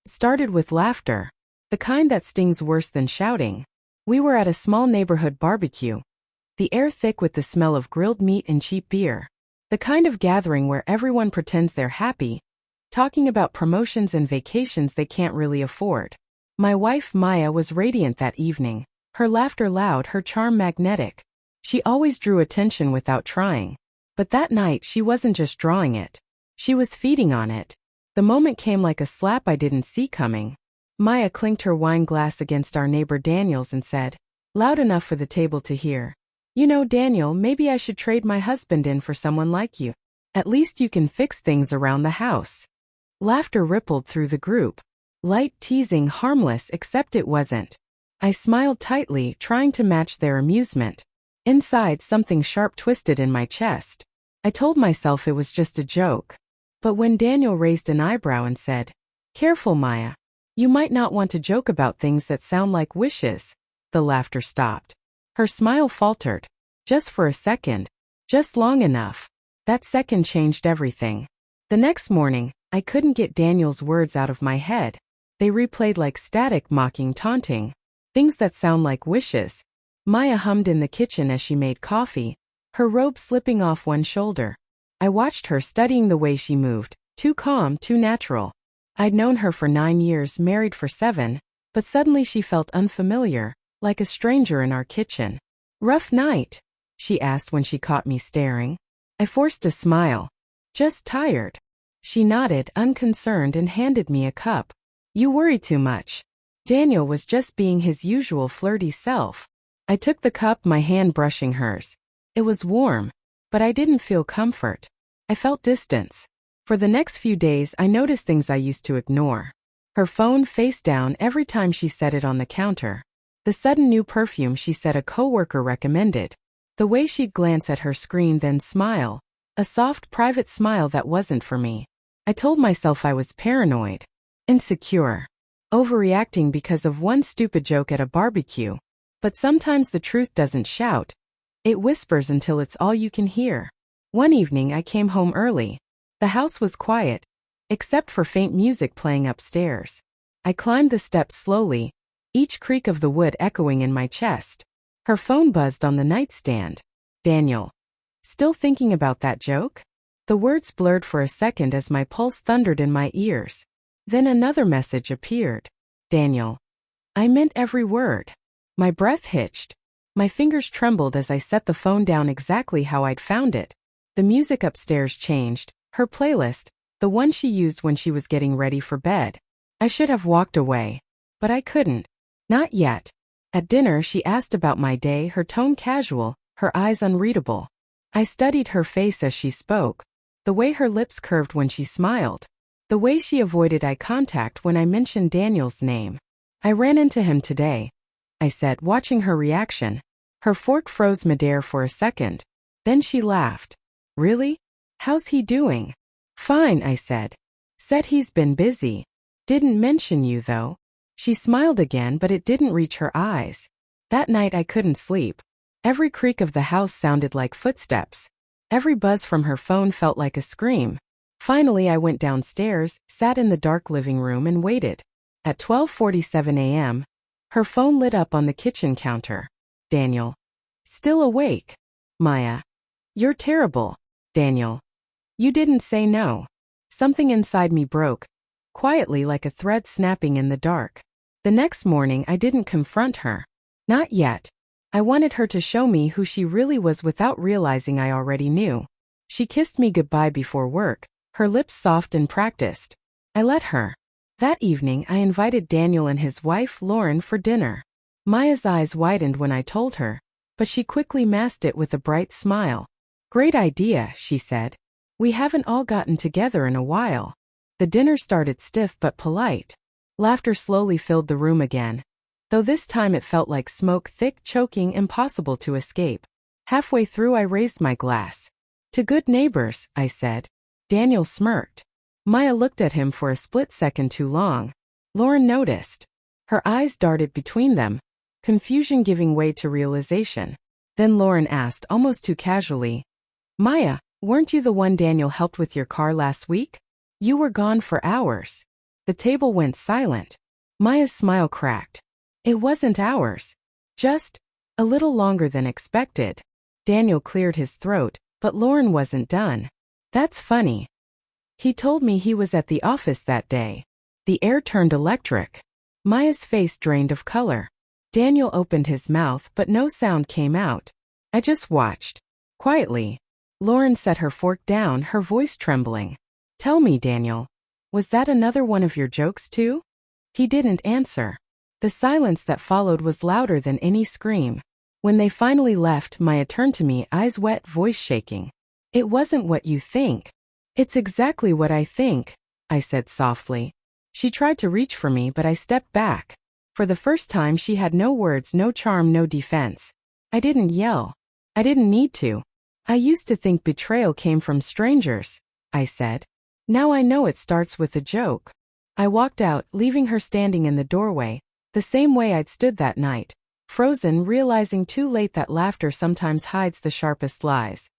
Started with laughter. The kind that stings worse than shouting. We were at a small neighborhood barbecue. The air thick with the smell of grilled meat and cheap beer. The kind of gathering where everyone pretends they're happy, talking about promotions and vacations they can't really afford. My wife Maya was radiant that evening, her laughter loud, her charm magnetic. She always drew attention without trying. But that night she wasn't just drawing it. She was feeding on it. The moment came like a slap I didn't see coming. Maya clinked her wine glass against our neighbor Daniel's and said, loud enough for the table to hear, "You know, Daniel, maybe I should trade my husband in for someone like you. At least you can fix things around the house." Laughter rippled through the group. Light, teasing, harmless, except it wasn't. I smiled tightly, trying to match their amusement. Inside, something sharp twisted in my chest. I told myself it was just a joke. But when Daniel raised an eyebrow and said, "Careful, Maya. You might not want to joke about things that sound like wishes," the laughter stopped. Her smile faltered. Just for a second. Just long enough. That second changed everything. The next morning, I couldn't get Daniel's words out of my head. They replayed like static, mocking, taunting. Things that sound like wishes. Maya hummed in the kitchen as she made coffee, her robe slipping off one shoulder. I watched her, studying the way she moved, too calm, too natural. I'd known her for 9 years, married for 7, but suddenly she felt unfamiliar, like a stranger in our kitchen. "Rough night?" she asked when she caught me staring. I forced a smile. "Just tired." She nodded, unconcerned, and handed me a cup. "You worry too much." Daniel was just being his usual flirty self. I took the cup, my hand brushing hers. It was warm, but I didn't feel comfort. I felt distance. For the next few days I noticed things I used to ignore. Her phone face down every time she set it on the counter. The sudden new perfume she said a coworker recommended. The way she'd glance at her screen then smile. A soft, private smile that wasn't for me. I told myself I was paranoid. Insecure. Overreacting because of one stupid joke at a barbecue. But sometimes the truth doesn't shout. It whispers until it's all you can hear. One evening I came home early. The house was quiet, except for faint music playing upstairs. I climbed the steps slowly, each creak of the wood echoing in my chest. Her phone buzzed on the nightstand. "Daniel. Still thinking about that joke?" The words blurred for a second as my pulse thundered in my ears. Then another message appeared. "Daniel." I meant every word. My breath hitched. My fingers trembled as I set the phone down exactly how I'd found it. The music upstairs changed. Her playlist, the one she used when she was getting ready for bed. I should have walked away. But I couldn't. Not yet. At dinner she asked about my day, her tone casual, her eyes unreadable. I studied her face as she spoke. The way her lips curved when she smiled. The way she avoided eye contact when I mentioned Daniel's name. "I ran into him today," I said, watching her reaction. Her fork froze midair for a second. Then she laughed. "Really? How's he doing?" "Fine," I said. "Said he's been busy. Didn't mention you, though." She smiled again, but it didn't reach her eyes. That night I couldn't sleep. Every creak of the house sounded like footsteps. Every buzz from her phone felt like a scream. Finally I went downstairs, sat in the dark living room and waited. At 12:47 a.m., her phone lit up on the kitchen counter. "Daniel." "Still awake?" "Maya." "You're terrible." "Daniel." "You didn't say no." Something inside me broke, quietly like a thread snapping in the dark. The next morning I didn't confront her. Not yet. I wanted her to show me who she really was without realizing I already knew. She kissed me goodbye before work, her lips soft and practiced. I let her. That evening I invited Daniel and his wife Lauren for dinner. Maya's eyes widened when I told her, but she quickly masked it with a bright smile. "Great idea," she said. "We haven't all gotten together in a while." The dinner started stiff but polite. Laughter slowly filled the room again, though this time it felt like smoke, thick, choking, impossible to escape. Halfway through I raised my glass. "To good neighbors," I said. Daniel smirked. Maya looked at him for a split second too long. Lauren noticed. Her eyes darted between them, confusion giving way to realization. Then Lauren asked, almost too casually, "Maya, weren't you the one Daniel helped with your car last week? You were gone for hours." The table went silent. Maya's smile cracked. It wasn't ours. Just a little longer than expected. Daniel cleared his throat, but Lauren wasn't done. That's funny. He told me he was at the office that day. The air turned electric. Maya's face drained of color. Daniel opened his mouth, but no sound came out. I just watched. Quietly. Lauren set her fork down, her voice trembling. Tell me, Daniel. Was that another one of your jokes too? He didn't answer. The silence that followed was louder than any scream. When they finally left, Maya turned to me, eyes wet, voice shaking. It wasn't what you think. It's exactly what I think, I said softly. She tried to reach for me, but I stepped back. For the first time, she had no words, no charm, no defense. I didn't yell. I didn't need to. I used to think betrayal came from strangers, I said. Now I know it starts with a joke. I walked out, leaving her standing in the doorway, the same way I'd stood that night, frozen, realizing too late that laughter sometimes hides the sharpest lies.